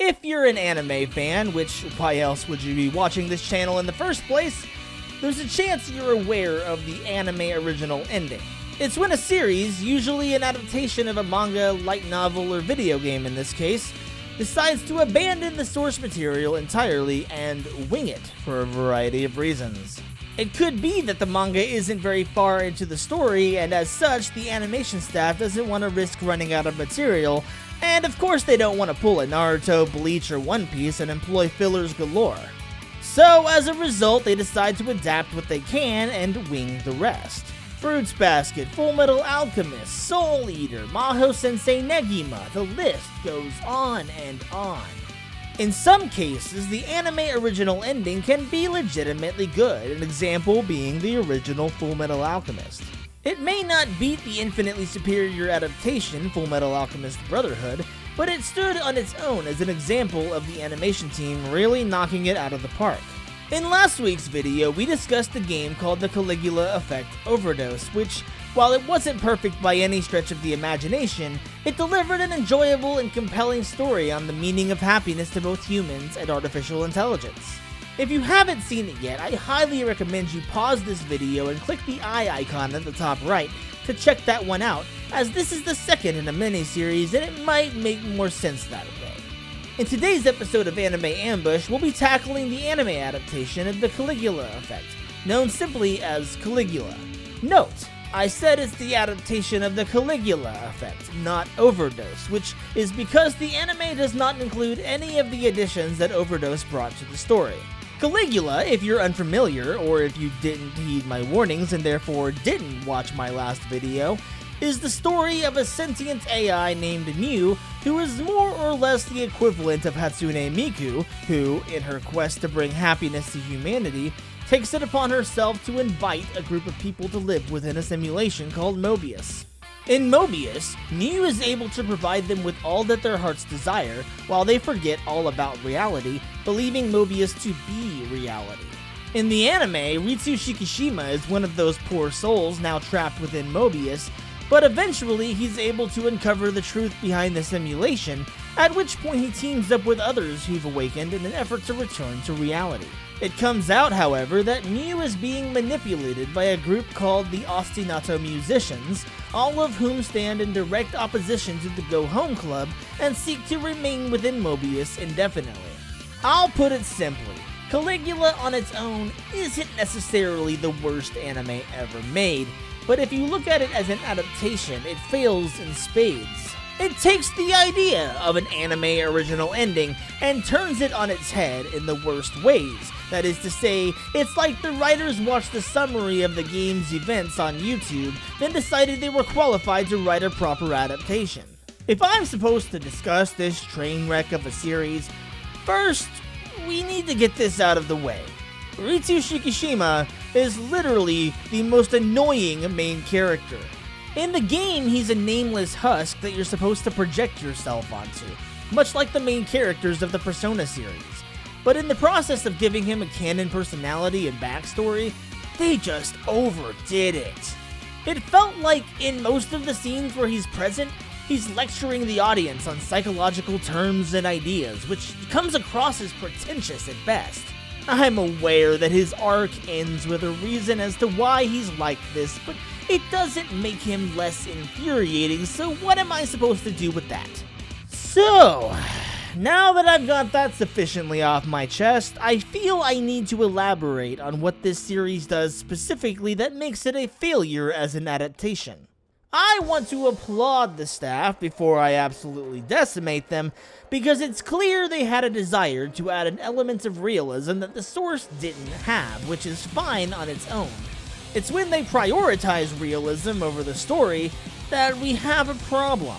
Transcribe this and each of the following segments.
If you're an anime fan, which why else would you be watching this channel in the first place, there's a chance you're aware of the anime original ending. It's when a series, usually an adaptation of a manga, light novel, or video game in this case, decides to abandon the source material entirely and wing it for a variety of reasons. It could be that the manga isn't very far into the story, and as such, the animation staff doesn't want to risk running out of material, and of course they don't want to pull a Naruto, Bleach, or One Piece and employ fillers galore. So as a result, they decide to adapt what they can and wing the rest. Fruits Basket, Fullmetal Alchemist, Soul Eater, Maho Sensei Negima, the list goes on and on. In some cases, the anime original ending can be legitimately good, an example being the original Fullmetal Alchemist. It may not beat the infinitely superior adaptation, Fullmetal Alchemist Brotherhood, but it stood on its own as an example of the animation team really knocking it out of the park. In last week's video, we discussed a game called the Caligula Effect Overdose, which, while it wasn't perfect by any stretch of the imagination, it delivered an enjoyable and compelling story on the meaning of happiness to both humans and artificial intelligence. If you haven't seen it yet, I highly recommend you pause this video and click the eye icon at the top right to check that one out, as this is the second in a mini-series and it might make more sense that way. In today's episode of Anime Ambush, we'll be tackling the anime adaptation of the Caligula Effect, known simply as Caligula. Note, I said it's the adaptation of the Caligula Effect, not Overdose, which is because the anime does not include any of the additions that Overdose brought to the story. Caligula, if you're unfamiliar, or if you didn't heed my warnings and therefore didn't watch my last video, is the story of a sentient AI named Mew, who is more or less the equivalent of Hatsune Miku, who, in her quest to bring happiness to humanity, takes it upon herself to invite a group of people to live within a simulation called Mobius. In Mobius, Mew is able to provide them with all that their hearts desire, while they forget all about reality, believing Mobius to be reality. In the anime, Ritsu Shikishima is one of those poor souls now trapped within Mobius, but eventually he's able to uncover the truth behind the simulation, at which point he teams up with others who've awakened in an effort to return to reality. It comes out, however, that Mew is being manipulated by a group called the Ostinato Musicians, all of whom stand in direct opposition to the Go Home Club and seek to remain within Mobius indefinitely. I'll put it simply, Caligula on its own isn't necessarily the worst anime ever made, but if you look at it as an adaptation, it fails in spades. It takes the idea of an anime original ending and turns it on its head in the worst ways. That is to say, it's like the writers watched the summary of the game's events on YouTube, then decided they were qualified to write a proper adaptation. If I'm supposed to discuss this train wreck of a series, first, we need to get this out of the way. Ritsu Shikishima is literally the most annoying main character. In the game, he's a nameless husk that you're supposed to project yourself onto, much like the main characters of the Persona series. But in the process of giving him a canon personality and backstory, they just overdid it. It felt like in most of the scenes where he's present, he's lecturing the audience on psychological terms and ideas, which comes across as pretentious at best. I'm aware that his arc ends with a reason as to why he's like this, but it doesn't make him less infuriating, so what am I supposed to do with that? So, now that I've got that sufficiently off my chest, I feel I need to elaborate on what this series does specifically that makes it a failure as an adaptation. I want to applaud the staff before I absolutely decimate them, because it's clear they had a desire to add an element of realism that the source didn't have, which is fine on its own. It's when they prioritize realism over the story that we have a problem.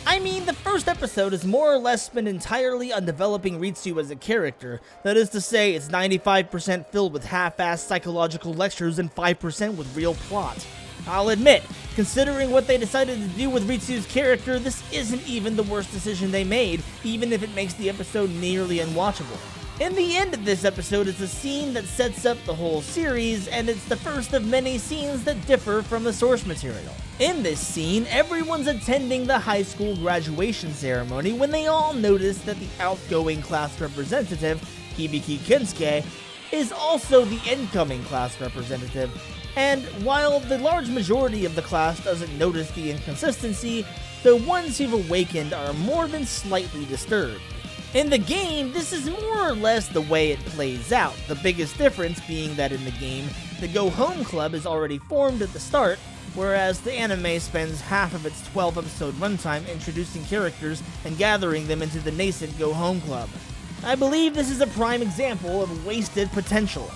I mean, the first episode is more or less spent entirely on developing Ritsu as a character. That is to say, it's 95% filled with half-assed psychological lectures and 5% with real plot. I'll admit, considering what they decided to do with Ritsu's character, this isn't even the worst decision they made, even if it makes the episode nearly unwatchable. In the end of this episode is a scene that sets up the whole series, and it's the first of many scenes that differ from the source material. In this scene, everyone's attending the high school graduation ceremony when they all notice that the outgoing class representative, Hibiki Kensuke, is also the incoming class representative, and while the large majority of the class doesn't notice the inconsistency, the ones who've awakened are more than slightly disturbed. In the game, this is more or less the way it plays out, the biggest difference being that in the game, the Go Home Club is already formed at the start, whereas the anime spends half of its 12-episode runtime introducing characters and gathering them into the nascent Go Home Club. I believe this is a prime example of wasted potential.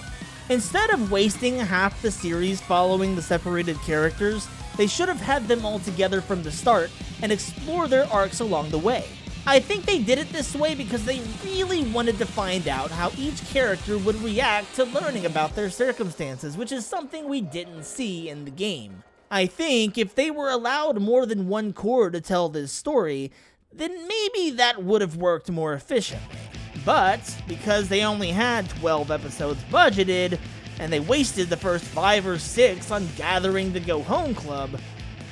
Instead of wasting half the series following the separated characters, they should have had them all together from the start and explore their arcs along the way. I think they did it this way because they really wanted to find out how each character would react to learning about their circumstances, which is something we didn't see in the game. I think if they were allowed more than one core to tell this story, then maybe that would have worked more efficiently. But because they only had 12 episodes budgeted, and they wasted the first 5 or 6 on gathering the Go Home Club,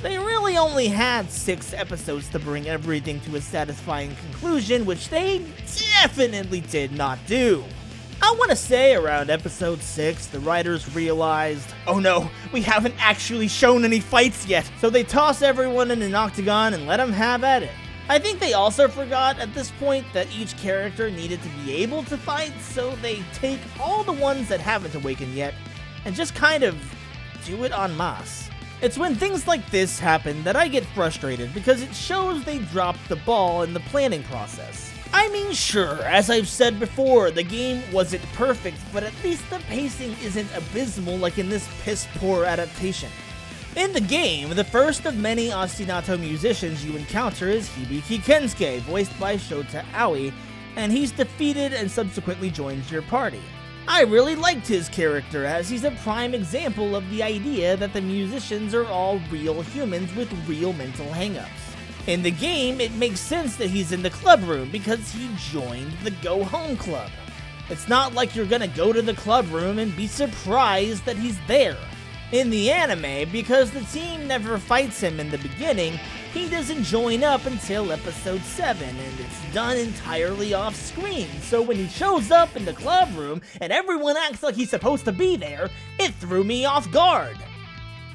they really only had 6 episodes to bring everything to a satisfying conclusion, which they definitely did not do. I want to say around episode 6, the writers realized, oh no, we haven't actually shown any fights yet, so they toss everyone in an octagon and let them have at it. I think they also forgot at this point that each character needed to be able to fight, so they take all the ones that haven't awakened yet and just kind of do it en masse. It's when things like this happen that I get frustrated because it shows they dropped the ball in the planning process. I mean, sure, as I've said before, the game wasn't perfect, but at least the pacing isn't abysmal like in this piss-poor adaptation. In the game, the first of many ostinato musicians you encounter is Hibiki Kensuke, voiced by Shota Aoi, and he's defeated and subsequently joins your party. I really liked his character, as he's a prime example of the idea that the musicians are all real humans with real mental hangups. In the game, it makes sense that he's in the club room because he joined the Go Home Club. It's not like you're gonna go to the club room and be surprised that he's there. In the anime, because the team never fights him in the beginning, he doesn't join up until episode 7, and it's done entirely off screen, so when he shows up in the club room and everyone acts like he's supposed to be there, it threw me off guard.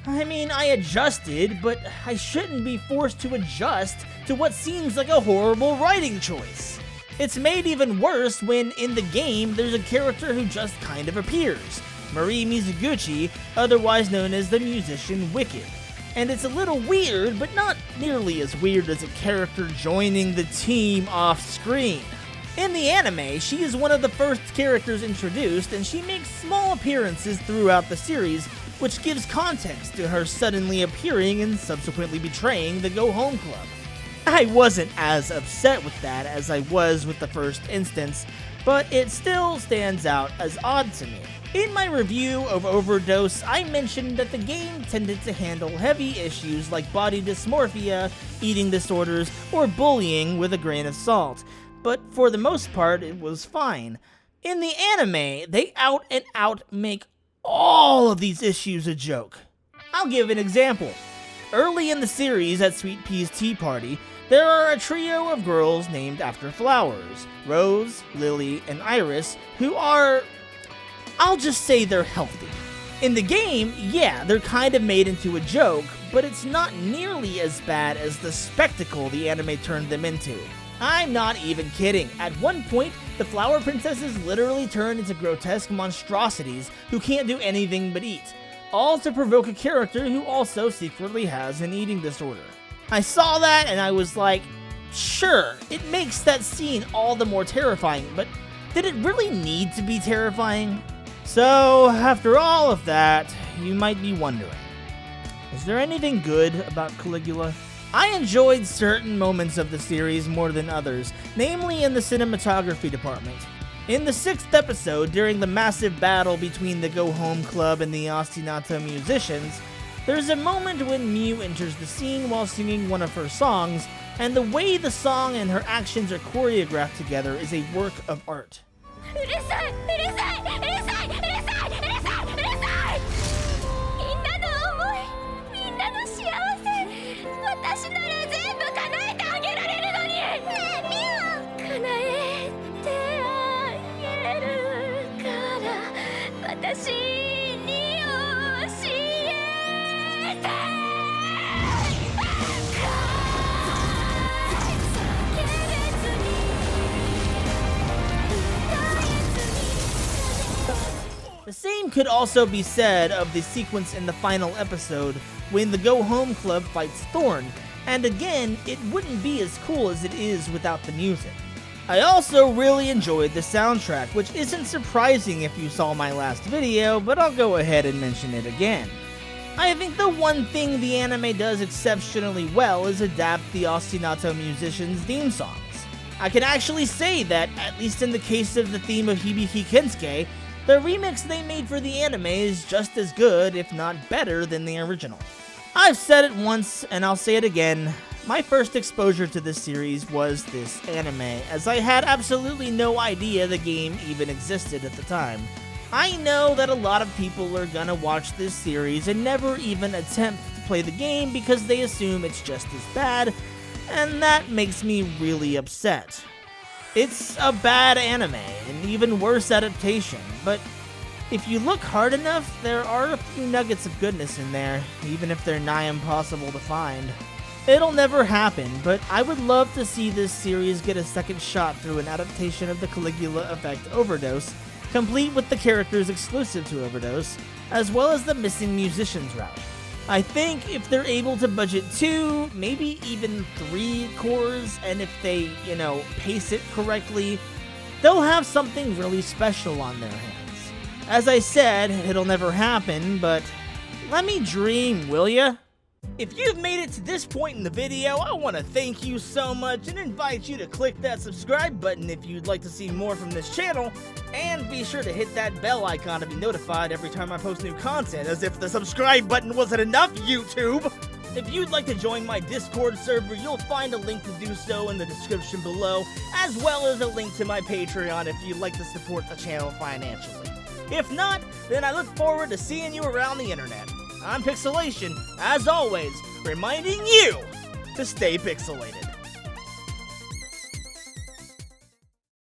I mean, I adjusted, but I shouldn't be forced to adjust to what seems like a horrible writing choice. It's made even worse when, in the game, there's a character who just kind of appears. Marie Mizuguchi, otherwise known as the musician Wicked. And it's a little weird, but not nearly as weird as a character joining the team off screen. In the anime, she is one of the first characters introduced, and she makes small appearances throughout the series, which gives context to her suddenly appearing and subsequently betraying the Go Home Club. I wasn't as upset with that as I was with the first instance, but it still stands out as odd to me. In my review of Overdose, I mentioned that the game tended to handle heavy issues like body dysmorphia, eating disorders, or bullying with a grain of salt, but for the most part it was fine. In the anime, they out and out make all of these issues a joke. I'll give an example. Early in the series at Sweet Pea's Tea Party, there are a trio of girls named after flowers, Rose, Lily, and Iris, who are... I'll just say they're healthy. In the game, yeah, they're kind of made into a joke, but it's not nearly as bad as the spectacle the anime turned them into. I'm not even kidding. At one point, the flower princesses literally turn into grotesque monstrosities who can't do anything but eat, all to provoke a character who also secretly has an eating disorder. I saw that and I was like, sure, it makes that scene all the more terrifying, but did it really need to be terrifying? So, after all of that, you might be wondering, is there anything good about Caligula? I enjoyed certain moments of the series more than others, namely in the cinematography department. In the 6th episode, during the massive battle between the Go Home Club and the ostinato musicians, there's a moment when Miu enters the scene while singing one of her songs, and the way the song and her actions are choreographed together is a work of art. うるさい、うるさい、うるさい、うるさい、うるさい、うるさい、うるさい。みんなの思い、みんなの幸せ、私なら全部叶えてあげられるのに。ねえミオ、叶えてあげるから私に教えて。The same could also be said of the sequence in the final episode when the Go Home Club fights Thorn, and again, it wouldn't be as cool as it is without the music. I also really enjoyed the soundtrack, which isn't surprising if you saw my last video, but I'll go ahead and mention it again. I think the one thing the anime does exceptionally well is adapt the ostinato musicians' theme songs. I can actually say that, at least in the case of the theme of Hibiki Kensuke, the remix they made for the anime is just as good, if not better, than the original. I've said it once, and I'll say it again, my first exposure to this series was this anime, as I had absolutely no idea the game even existed at the time. I know that a lot of people are gonna watch this series and never even attempt to play the game because they assume it's just as bad, and that makes me really upset. It's a bad anime, an even worse adaptation, but if you look hard enough, there are a few nuggets of goodness in there, even if they're nigh impossible to find. It'll never happen, but I would love to see this series get a second shot through an adaptation of the Caligula effect Overdose, complete with the characters exclusive to Overdose, as well as the missing musicians route. I think if they're able to budget 2, maybe even 3 cores, and if they, pace it correctly, they'll have something really special on their hands. As I said, it'll never happen, but let me dream, will ya? If you've made it to this point in the video, I want to thank you so much and invite you to click that subscribe button if you'd like to see more from this channel, and be sure to hit that bell icon to be notified every time I post new content, as if the subscribe button wasn't enough, YouTube! If you'd like to join my Discord server, you'll find a link to do so in the description below, as well as a link to my Patreon if you'd like to support the channel financially. If not, then I look forward to seeing you around the internet. I'm Pixelation, as always, reminding you to stay pixelated.